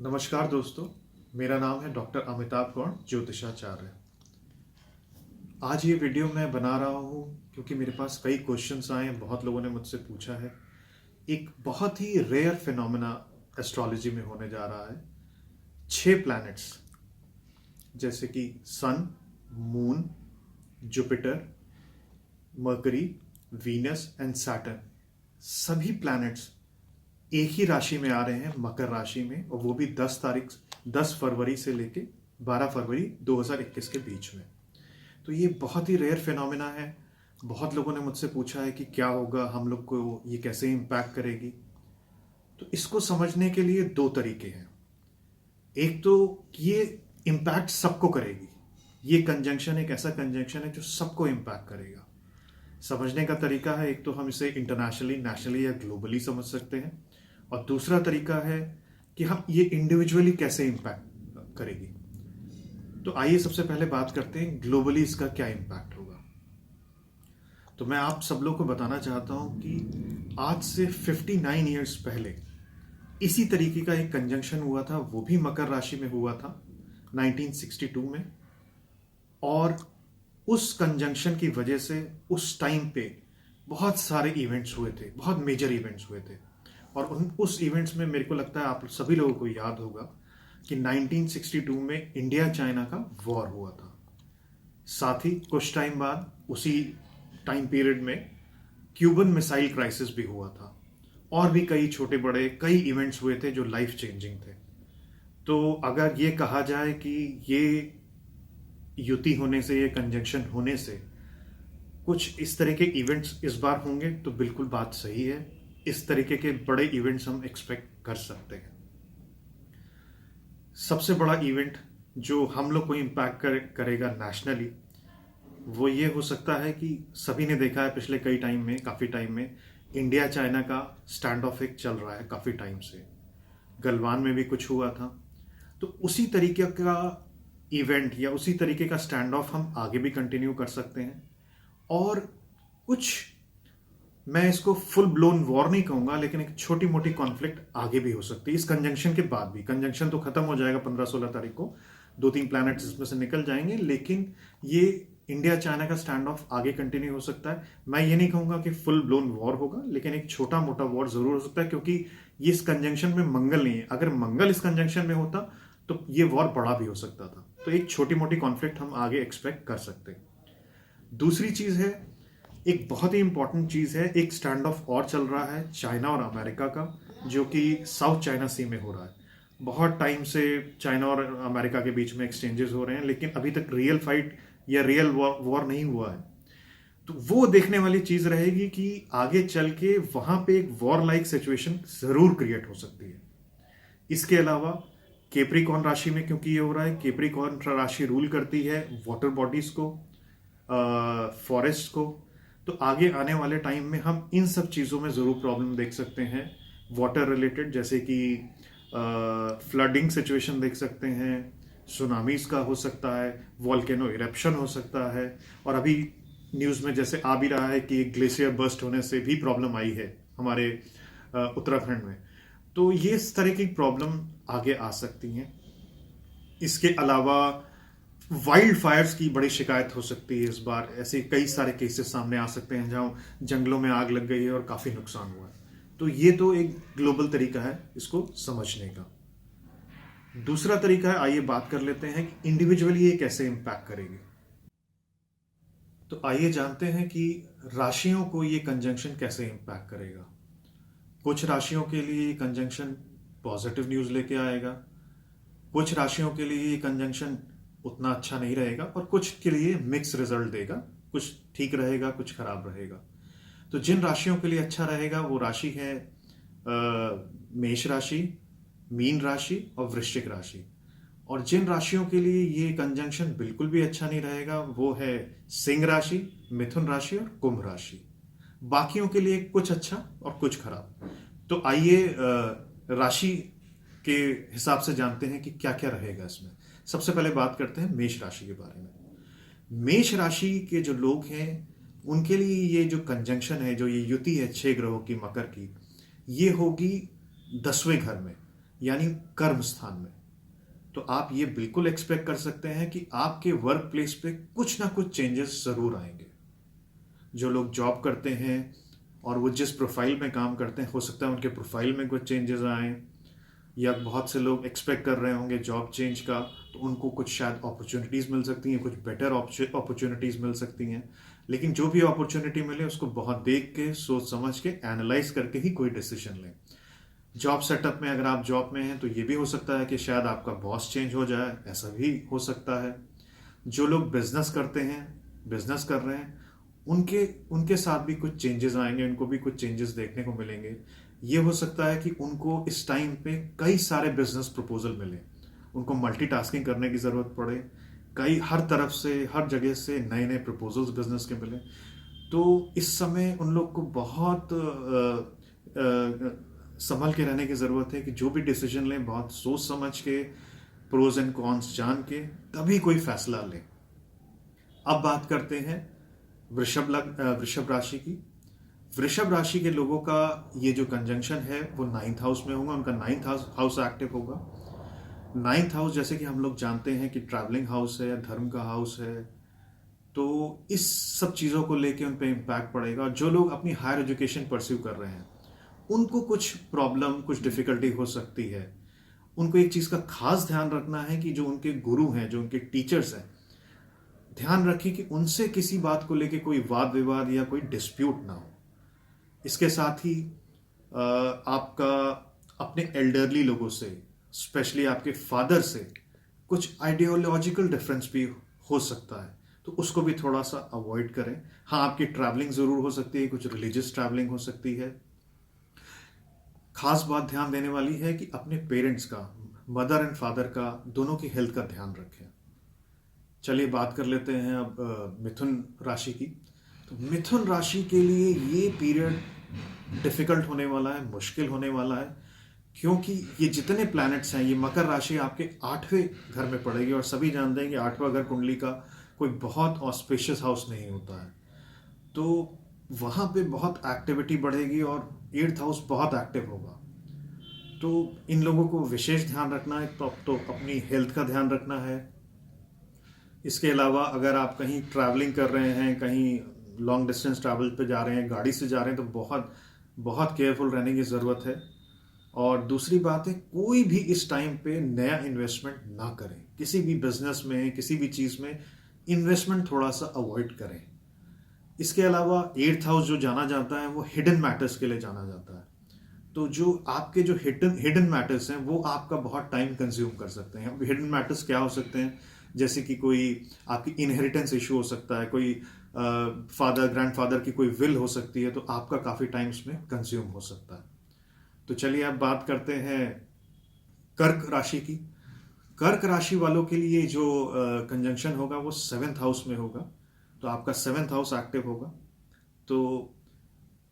नमस्कार दोस्तों, मेरा नाम है डॉक्टर अमिताभ गौड़, ज्योतिषाचार्य। आज ये वीडियो मैं बना रहा हूँ क्योंकि मेरे पास कई क्वेश्चंस आए हैं, बहुत लोगों ने मुझसे पूछा है। एक बहुत ही रेयर फिनोमेना एस्ट्रोलॉजी में होने जा रहा है। 6 प्लैनेट्स जैसे कि sun, moon, Jupiter, Mercury, Venus and Saturn, सभी प्लैनेट्स एक ही राशि में आ रहे हैं, मकर राशि में, और वो भी 10 फरवरी से लेके 12 फरवरी 2021 के बीच में। तो ये बहुत ही रेयर फिनोमेना है। बहुत लोगों ने मुझसे पूछा है कि क्या होगा, हम लोग को ये कैसे इम्पैक्ट करेगी। तो इसको समझने के लिए 2 तरीके हैं। एक तो ये इम्पैक्ट सबको करेगी। ये कंजंक्शन एक ऐसा कंजंक्शन है जो सबको इम्पैक्ट करेगा। समझने का तरीका है, एक तो हम इसे इंटरनेशनली, नेशनली या ग्लोबली समझ सकते हैं, और दूसरा तरीका है कि हम ये इंडिविजुअली कैसे इम्पैक्ट करेगी। तो आइए सबसे पहले बात करते हैं ग्लोबली इसका क्या इम्पैक्ट होगा। तो मैं आप सब लोग को बताना चाहता हूं कि आज से 59 ईयर्स पहले इसी तरीके का एक कंजंक्शन हुआ था, वो भी मकर राशि में हुआ था 1962 में। और उस कंजंक्शन की वजह से उस टाइम पे बहुत सारे इवेंट्स हुए थे, बहुत मेजर इवेंट्स हुए थे। और उस इवेंट्स में मेरे को लगता है आप सभी लोगों को याद होगा कि 1962 में इंडिया चाइना का वॉर हुआ था। साथ ही कुछ टाइम बाद उसी टाइम पीरियड में क्यूबन मिसाइल क्राइसिस भी हुआ था, और भी कई छोटे बड़े कई इवेंट्स हुए थे जो लाइफ चेंजिंग थे। तो अगर ये कहा जाए कि ये युति होने से, ये कंजंक्शन होने से कुछ इस तरह के इवेंट्स इस बार होंगे, तो बिल्कुल बात सही है। इस तरीके के बड़े इवेंट्स हम एक्सपेक्ट कर सकते हैं। सबसे बड़ा इवेंट जो हम लोग को इम्पैक्ट करेगा नेशनली, वो ये हो सकता है कि सभी ने देखा है पिछले कई टाइम में, काफ़ी टाइम में इंडिया चाइना का स्टैंड ऑफ एक चल रहा है काफ़ी टाइम से। गलवान में भी कुछ हुआ था। तो उसी तरीके का इवेंट या उसी तरीके का स्टैंड ऑफ हम आगे भी कंटिन्यू कर सकते हैं। और कुछ, मैं इसको फुल ब्लोन वॉर नहीं कहूंगा, लेकिन एक छोटी मोटी कॉन्फ्लिक्ट आगे भी हो सकती है इस कंजंक्शन के बाद भी। कंजंक्शन तो खत्म हो जाएगा 15-16 तारीख को, 2-3 प्लैनेट्स इसमें से निकल जाएंगे, लेकिन ये इंडिया चाइना का स्टैंड ऑफ आगे कंटिन्यू हो सकता है। मैं ये नहीं कहूंगा कि फुल ब्लोन वॉर होगा, लेकिन एक छोटा मोटा वॉर जरूर हो सकता है, क्योंकि ये इस कंजंक्शन में मंगल नहीं है। अगर मंगल इस कंजंक्शन में होता तो ये वॉर बड़ा भी हो सकता था। तो एक छोटी मोटी कॉन्फ्लिक्ट हम आगे एक्सपेक्ट कर सकते हैं। दूसरी चीज है, एक बहुत ही इंपॉर्टेंट चीज है, एक स्टैंड ऑफ और चल रहा है चाइना और अमेरिका का, जो कि साउथ चाइना सी में हो रहा है। बहुत टाइम से चाइना और अमेरिका के बीच में एक्सचेंजेस हो रहे हैं, लेकिन अभी तक रियल फाइट या रियल वॉर नहीं हुआ है। तो वो देखने वाली चीज रहेगी कि आगे चल के वहां पे एक वॉर लाइक सिचुएशन जरूर क्रिएट हो सकती है। इसके अलावा केप्रिकॉन राशि में क्योंकि ये हो रहा है, केप्रिकॉन राशि रूल करती है वाटर बॉडीज को, फॉरेस्ट को। तो आगे आने वाले टाइम में हम इन सब चीज़ों में ज़रूर प्रॉब्लम देख सकते हैं वाटर रिलेटेड, जैसे कि फ्लडिंग सिचुएशन देख सकते हैं, सुनामीज का हो सकता है, वॉल्केनो इरप्शन हो सकता है, और अभी न्यूज़ में जैसे आ भी रहा है कि ग्लेशियर बर्स्ट होने से भी प्रॉब्लम आई है हमारे उत्तराखंड में। तो ये इस तरह की प्रॉब्लम आगे आ सकती हैं। इसके अलावा वाइल्ड फायर्स की बड़ी शिकायत हो सकती है इस बार। ऐसे कई सारे केसेस सामने आ सकते हैं जहां जंगलों में आग लग गई है और काफी नुकसान हुआ है। तो ये तो एक ग्लोबल तरीका है इसको समझने का। दूसरा तरीका है, आइए बात कर लेते हैं कि इंडिविजुअली ये कैसे इंपैक्ट करेगी। तो आइए जानते हैं कि राशियों को ये कंजंक्शन कैसे इंपैक्ट करेगा। कुछ राशियों के लिए ये कंजंक्शन पॉजिटिव न्यूज लेके आएगा, कुछ राशियों के लिए ये कंजंक्शन उतना अच्छा नहीं रहेगा, और कुछ के लिए मिक्स रिजल्ट देगा, कुछ ठीक रहेगा कुछ खराब रहेगा। तो जिन राशियों के लिए अच्छा रहेगा वो राशि है मेष राशि, मीन राशि और वृश्चिक राशि। और जिन राशियों के लिए ये कंजंक्शन बिल्कुल भी अच्छा नहीं रहेगा वो है सिंह राशि, मिथुन राशि और कुंभ राशि। बाकियों के लिए कुछ अच्छा और कुछ खराब। तो आइए राशि के हिसाब से जानते हैं कि क्या क्या रहेगा इसमें। सबसे पहले बात करते हैं मेष राशि के बारे में। मेष राशि के जो लोग हैं उनके लिए ये जो कंजंक्शन है, जो ये युति है 6 ग्रहों की मकर की, ये होगी 10वें घर में। यानी कर्म स्थान में। तो आप ये बिल्कुल एक्सपेक्ट कर सकते हैं कि आपके वर्क प्लेस पे कुछ ना कुछ चेंजेस ज़रूर आएंगे। जो लोग जॉब करते हैं और वो जिस प्रोफाइल में काम करते हैं, हो सकता है उनके प्रोफाइल में कुछ चेंजेस आए, या बहुत से लोग एक्सपेक्ट कर रहे होंगे जॉब चेंज का, तो उनको कुछ शायद अपॉर्चुनिटीज़ मिल सकती हैं, कुछ बेटर अपॉर्चुनिटीज़ मिल सकती हैं। लेकिन जो भी अपॉर्चुनिटी मिले उसको बहुत देख के, सोच समझ के, एनालाइज करके ही कोई डिसीजन लें। जॉब सेटअप में अगर आप जॉब में हैं तो ये भी हो सकता है कि शायद आपका बॉस चेंज हो जाए, ऐसा भी हो सकता है। जो लोग बिजनेस करते हैं, बिजनेस कर रहे हैं, उनके उनके साथ भी कुछ चेंजेस आएंगे, उनको भी कुछ चेंजेस देखने को मिलेंगे। ये हो सकता है कि उनको इस टाइम पे कई सारे बिजनेस प्रपोजल मिले, उनको मल्टीटास्किंग करने की ज़रूरत पड़े, कई हर तरफ से, हर जगह से नए नए प्रपोजल्स बिजनेस के मिले। तो इस समय उन लोग को बहुत संभल के रहने की ज़रूरत है कि जो भी डिसीजन लें बहुत सोच समझ के, प्रोज एंड कॉन्स जान के तभी कोई फैसला लें। अब बात करते हैं वृषभ राशि की। वृषभ राशि के लोगों का ये जो कंजंक्शन है वो 9th हाउस में होगा, उनका 9th हाउस एक्टिव होगा। 9th हाउस जैसे कि हम लोग जानते हैं कि ट्रैवलिंग हाउस है, धर्म का हाउस है, तो इस सब चीज़ों को लेके उन पे इम्पैक्ट पड़ेगा। और जो लोग अपनी हायर एजुकेशन परस्यू कर रहे हैं उनको कुछ प्रॉब्लम, कुछ डिफिकल्टी हो सकती है। उनको एक चीज़ का खास ध्यान रखना है कि जो उनके गुरु हैं, जो उनके टीचर्स हैं, ध्यान रखिए कि उनसे किसी बात को लेके कोई वाद विवाद या कोई डिस्प्यूट ना हो। इसके साथ ही आपका अपने एल्डरली लोगों से, स्पेशली आपके फादर से कुछ आइडियोलॉजिकल डिफरेंस भी हो सकता है, तो उसको भी थोड़ा सा अवॉइड करें। हाँ, आपकी ट्रैवलिंग ज़रूर हो सकती है, कुछ रिलीजियस ट्रैवलिंग हो सकती है। खास बात ध्यान देने वाली है कि अपने पेरेंट्स का, मदर एंड फादर का, दोनों की हेल्थ का ध्यान रखें। चलिए बात कर लेते हैं अब मिथुन राशि की। तो मिथुन राशि के लिए ये पीरियड डिफिकल्ट होने वाला है, मुश्किल होने वाला है, क्योंकि ये जितने प्लैनेट्स हैं, ये मकर राशि आपके 8वें घर में पड़ेगी, और सभी जानते हैं कि 8वां घर कुंडली का कोई बहुत ऑस्पिशियस हाउस नहीं होता है। तो वहाँ पे बहुत एक्टिविटी बढ़ेगी और 8th हाउस बहुत एक्टिव होगा। तो इन लोगों को विशेष ध्यान रखना है, तो अपनी हेल्थ का ध्यान रखना है। इसके अलावा अगर आप कहीं ट्रैवलिंग कर रहे हैं, कहीं लॉन्ग डिस्टेंस ट्रैवल पे जा रहे हैं, गाड़ी से जा रहे हैं, तो बहुत बहुत केयरफुल रहने की ज़रूरत है। और दूसरी बात है, कोई भी इस टाइम पे नया इन्वेस्टमेंट ना करें। किसी भी बिजनेस में, किसी भी चीज़ में इन्वेस्टमेंट थोड़ा सा अवॉइड करें। इसके अलावा 8th हाउस जो जाना जाता है वो हिडन मैटर्स के लिए जाना जाता है। तो जो आपके जो हिडन मैटर्स हैं वो आपका बहुत टाइम कंज्यूम कर सकते हैं। अब हिडन मैटर्स क्या हो सकते हैं, जैसे कि कोई आपकी इनहेरिटेंस इशू हो सकता है, कोई फादर ग्रैंडफादर की कोई विल हो सकती है, तो आपका काफ़ी टाइम उसमें कंज्यूम हो सकता है। तो चलिए अब बात करते हैं कर्क राशि की। कर्क राशि वालों के लिए जो कंजंक्शन होगा वो 7th हाउस में होगा, तो आपका 7th हाउस एक्टिव होगा। तो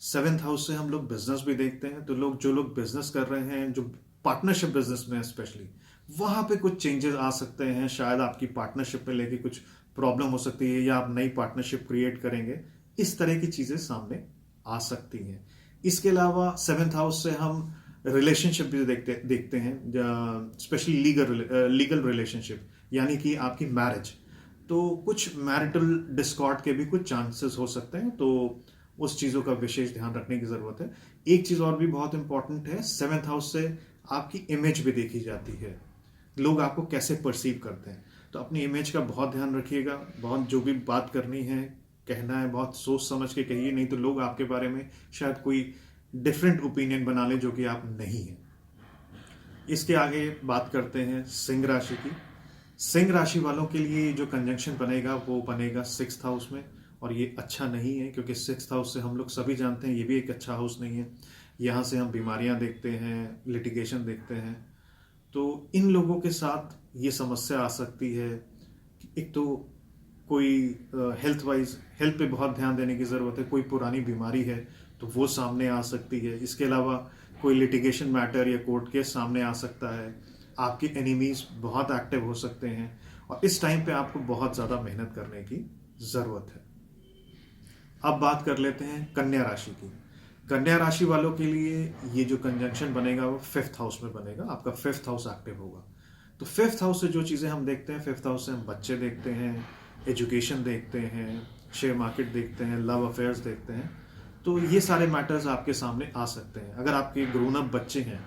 7th हाउस से हम लोग बिजनेस भी देखते हैं, तो जो लोग बिजनेस कर रहे हैं, जो पार्टनरशिप बिजनेस में स्पेशली, वहाँ पे कुछ चेंजेस आ सकते हैं। शायद आपकी पार्टनरशिप पे लेके कुछ प्रॉब्लम हो सकती है, या आप नई पार्टनरशिप क्रिएट करेंगे, इस तरह की चीज़ें सामने आ सकती हैं। इसके अलावा 7th हाउस से हम रिलेशनशिप भी देखते हैं, स्पेशली लीगल रिलेशनशिप, यानी कि आपकी मैरिज। तो कुछ मैरिटल डिस्कॉर्ड के भी कुछ चांसेस हो सकते हैं, तो उस चीज़ों का विशेष ध्यान रखने की ज़रूरत है। एक चीज़ और भी बहुत इंपॉर्टेंट है, 7th हाउस से आपकी इमेज भी देखी जाती है, लोग आपको कैसे परसीव करते हैं। तो अपनी इमेज का बहुत ध्यान रखिएगा। बहुत जो भी बात करनी है, कहना है, बहुत सोच समझ के कहिए, नहीं तो लोग आपके बारे में शायद कोई डिफरेंट ओपिनियन बना ले जो कि आप नहीं हैं। इसके आगे बात करते हैं सिंह राशि की। सिंह राशि वालों के लिए जो कंजंक्शन बनेगा वो बनेगा 6th हाउस में, और ये अच्छा नहीं है, क्योंकि 6th हाउस से हम लोग सभी जानते हैं ये भी एक अच्छा हाउस नहीं है। यहाँ से हम बीमारियाँ देखते हैं, लिटिगेशन देखते हैं। तो इन लोगों के साथ ये समस्या आ सकती है कि एक तो कोई हेल्थ पे बहुत ध्यान देने की ज़रूरत है, कोई पुरानी बीमारी है तो वो सामने आ सकती है। इसके अलावा कोई लिटिगेशन मैटर या कोर्ट केस सामने आ सकता है। आपके एनिमीज बहुत एक्टिव हो सकते हैं, और इस टाइम पे आपको बहुत ज़्यादा मेहनत करने की ज़रूरत है। अब बात कर लेते हैं कन्या राशि की। कन्या राशि वालों के लिए ये जो कंजंक्शन बनेगा वो फिफ्थ हाउस में बनेगा, आपका फिफ्थ हाउस एक्टिव होगा। तो फिफ्थ हाउस से जो चीज़ें हम देखते हैं, फिफ्थ हाउस से हम बच्चे देखते हैं, एजुकेशन देखते हैं, शेयर मार्केट देखते हैं, लव अफेयर्स देखते हैं। तो ये सारे मैटर्स आपके सामने आ सकते हैं। अगर आपके ग्रोन अप बच्चे हैं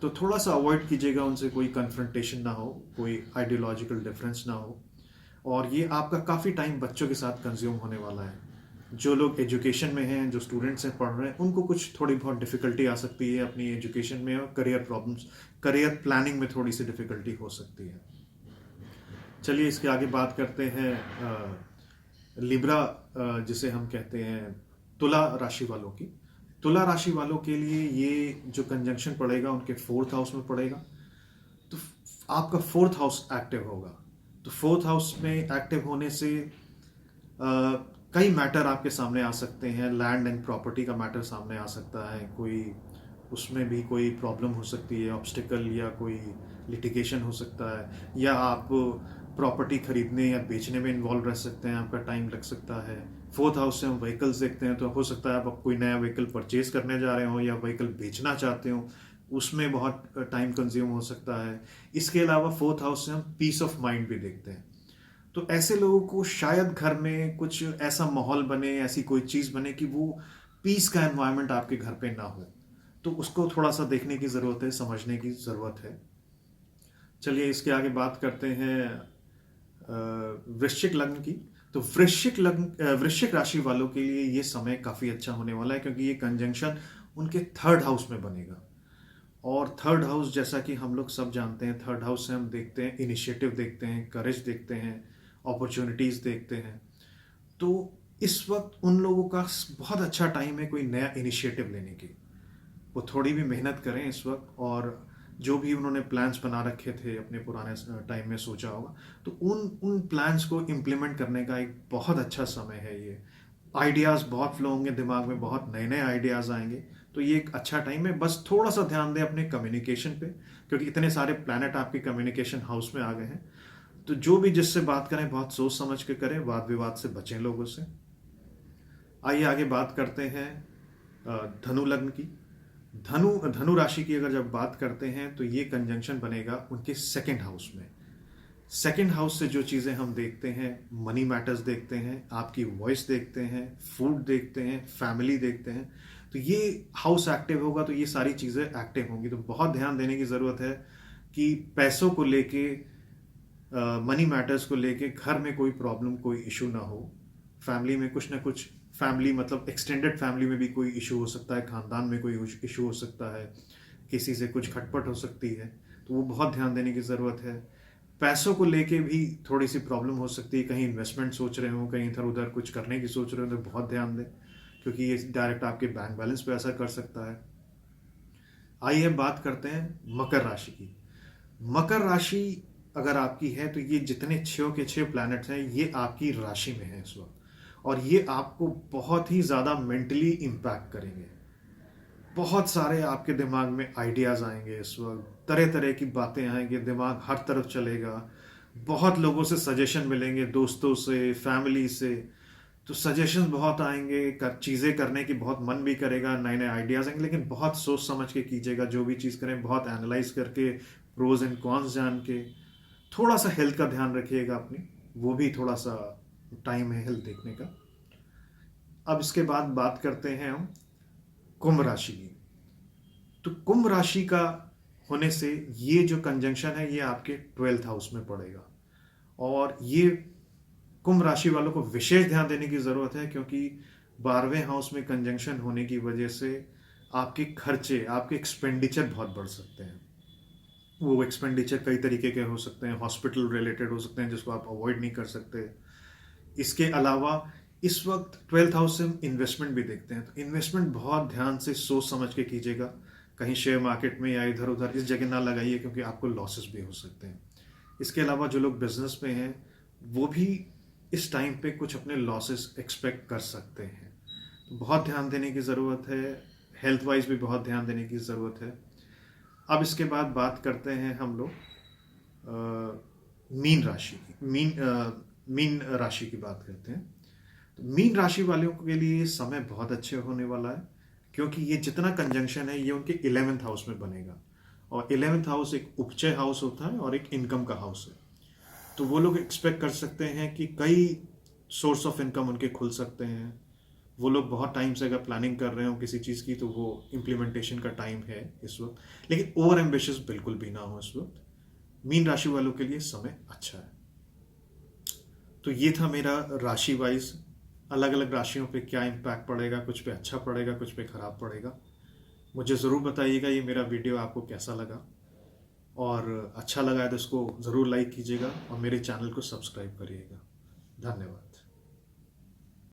तो थोड़ा सा अवॉइड कीजिएगा, उनसे कोई कन्फ्रंटेशन ना हो, कोई आइडियोलॉजिकल डिफरेंस ना हो। और ये आपका काफ़ी टाइम बच्चों के साथ कंज्यूम होने वाला है। जो लोग एजुकेशन में हैं, जो स्टूडेंट्स हैं, पढ़ रहे हैं, उनको कुछ थोड़ी बहुत डिफ़िकल्टी आ सकती है अपनी एजुकेशन में, और करियर प्रॉब्लम्स, करियर प्लानिंग में थोड़ी सी डिफ़िकल्टी हो सकती है। चलिए इसके आगे बात करते हैं लिब्रा, जिसे हम कहते हैं तुला राशि वालों की। तुला राशि वालों के लिए ये जो कंजंक्शन पड़ेगा उनके फोर्थ हाउस में पड़ेगा। तो आपका फोर्थ हाउस एक्टिव होगा। तो फोर्थ हाउस में एक्टिव होने से कई मैटर आपके सामने आ सकते हैं। लैंड एंड प्रॉपर्टी का मैटर सामने आ सकता है, कोई उसमें भी कोई प्रॉब्लम हो सकती है, ऑब्स्टिकल या कोई लिटिगेशन हो सकता है, या आप प्रॉपर्टी खरीदने या बेचने में इन्वॉल्व रह सकते हैं, आपका टाइम लग सकता है। फोर्थ हाउस से हम व्हीकल्स देखते हैं, तो हो सकता है आप कोई नया व्हीकल परचेज करने जा रहे हो या व्हीकल बेचना चाहते हो, उसमें बहुत टाइम कंज्यूम हो सकता है। इसके अलावा फोर्थ हाउस से हम पीस ऑफ माइंड भी देखते हैं। तो ऐसे लोगों को शायद घर में कुछ ऐसा माहौल बने, ऐसी कोई चीज़ बने कि वो पीस का एनवायरनमेंट आपके घर पे ना हो। तो उसको थोड़ा सा देखने की ज़रूरत है, समझने की ज़रूरत है। चलिए इसके आगे बात करते हैं वृश्चिक लग्न की। तो वृश्चिक लग्न, वृश्चिक राशि वालों के लिए ये समय काफ़ी अच्छा होने वाला है, क्योंकि ये कंजंक्शन उनके थर्ड हाउस में बनेगा। और थर्ड हाउस, जैसा कि हम लोग सब जानते हैं, थर्ड हाउस से हम देखते हैं इनिशिएटिव देखते हैं, करेज देखते हैं, अपॉर्चुनिटीज़ देखते हैं। तो इस वक्त उन लोगों का बहुत अच्छा टाइम है कोई नया इनिशिएटिव लेने की। वो थोड़ी भी मेहनत करें इस वक्त, और जो भी उन्होंने प्लान्स बना रखे थे अपने पुराने टाइम में सोचा होगा, तो उन उन प्लान्स को इम्प्लीमेंट करने का एक बहुत अच्छा समय है ये। आइडियाज़ बहुत फ्लो होंगे दिमाग में, बहुत नए नए आइडियाज़ आएंगे। तो ये एक अच्छा टाइम है। बस थोड़ा सा ध्यान दें अपने कम्युनिकेशन पे, क्योंकि इतने सारे प्लैनेट आपके कम्युनिकेशन हाउस में आ गए हैं। तो जो भी जिससे बात करें बहुत सोच समझ के करें, वाद विवाद से बचें लोगों से। आइए आगे बात करते हैं धनु लग्न की। धनु धनु राशि की अगर जब बात करते हैं तो ये कंजंक्शन बनेगा उनके सेकंड हाउस में। सेकंड हाउस से जो चीज़ें हम देखते हैं, मनी मैटर्स देखते हैं, आपकी वॉइस देखते हैं, फूड देखते हैं, फैमिली देखते हैं। तो ये हाउस एक्टिव होगा तो ये सारी चीज़ें एक्टिव होंगी। तो बहुत ध्यान देने की ज़रूरत है कि पैसों को लेके, मनी मैटर्स को लेके घर में कोई प्रॉब्लम, कोई इशू ना हो। फैमिली में कुछ ना कुछ, फैमिली मतलब एक्सटेंडेड फैमिली में भी कोई इशू हो सकता है, खानदान में कोई इशू हो सकता है, किसी से कुछ खटपट हो सकती है। तो वो बहुत ध्यान देने की ज़रूरत है। पैसों को लेके भी थोड़ी सी प्रॉब्लम हो सकती है, कहीं इन्वेस्टमेंट सोच रहे हो, कहीं इधर उधर कुछ करने की सोच रहे हो, तो बहुत ध्यान दें, क्योंकि ये डायरेक्ट आपके बैंक बैलेंस पे असर कर सकता है। आइए बात करते हैं मकर राशि की। मकर राशि अगर आपकी है तो ये जितने छः के छः प्लैनेट्स हैं ये आपकी राशि में हैं इस वक्त, और ये आपको बहुत ही ज़्यादा मेंटली इम्पैक्ट करेंगे। बहुत सारे आपके दिमाग में आइडियाज़ आएंगे इस वक्त, तरह तरह की बातें आएंगे, दिमाग हर तरफ चलेगा। बहुत लोगों से सजेशन मिलेंगे, दोस्तों से, फैमिली से। तो सजेशंस बहुत आएंगे, चीज़ें करने की बहुत मन भी करेगा, नए नए आइडियाज़ आएंगे, लेकिन बहुत सोच समझ के कीजिएगा जो भी चीज़ करें, बहुत एनालाइज करके, प्रोज एंड कॉन्स जान के। थोड़ा सा हेल्थ का ध्यान रखिएगा अपनी, वो भी थोड़ा सा टाइम है हेल्थ देखने का। अब इसके बाद बात करते हैं हम कुंभ राशि की। तो कुंभ राशि का होने से ये जो कंजंक्शन है ये आपके 12th हाउस में पड़ेगा, और ये कुंभ राशि वालों को विशेष ध्यान देने की ज़रूरत है, क्योंकि 12वें हाउस में कंजंक्शन होने की वजह से आपके खर्चे, आपके एक्सपेंडिचर बहुत बढ़ सकते हैं। वो एक्सपेंडिचर कई तरीके के हो सकते हैं, हॉस्पिटल रिलेटेड हो सकते हैं जिसको आप अवॉइड नहीं कर सकते। इसके अलावा इस वक्त 12th हाउस से हम इन्वेस्टमेंट भी देखते हैं, तो इन्वेस्टमेंट बहुत ध्यान से सोच समझ के कीजिएगा। कहीं शेयर मार्केट में या इधर उधर इस जगह ना लगाइए, क्योंकि आपको लॉसेस भी हो सकते हैं। इसके अलावा जो लोग बिजनेस में हैं वो भी इस टाइम पे कुछ अपने लॉसेस एक्सपेक्ट कर सकते हैं। तो बहुत ध्यान देने की ज़रूरत है, हेल्थ वाइज भी बहुत ध्यान देने की ज़रूरत है। अब इसके बाद बात करते हैं हम लोग मीन राशि की। मीन राशि की बात करते हैं। तो मीन राशि वालों के लिए समय बहुत अच्छे होने वाला है। क्योंकि ये जितना कंजंक्शन है ये उनके 11th हाउस में बनेगा, और 11th हाउस एक उपचय हाउस होता है और एक इनकम का हाउस है। तो वो लोग एक्सपेक्ट कर सकते हैं कि कई सोर्स ऑफ इनकम उनके खुल सकते हैं। वो लोग बहुत टाइम से अगर प्लानिंग कर रहे हो किसी चीज़ की तो वो इम्प्लीमेंटेशन का टाइम है इस वक्त, लेकिन ओवर एम्बिशियस बिल्कुल भी ना हो इस वक्त। मीन राशि वालों के लिए समय अच्छा है। तो ये था मेरा राशि वाइज अलग अलग राशियों पे क्या इम्पैक्ट पड़ेगा, कुछ पे अच्छा पड़ेगा, कुछ पे खराब पड़ेगा। मुझे ज़रूर बताइएगा ये मेरा वीडियो आपको कैसा लगा, और अच्छा लगा है तो इसको ज़रूर लाइक कीजिएगा और मेरे चैनल को सब्सक्राइब करिएगा। धन्यवाद।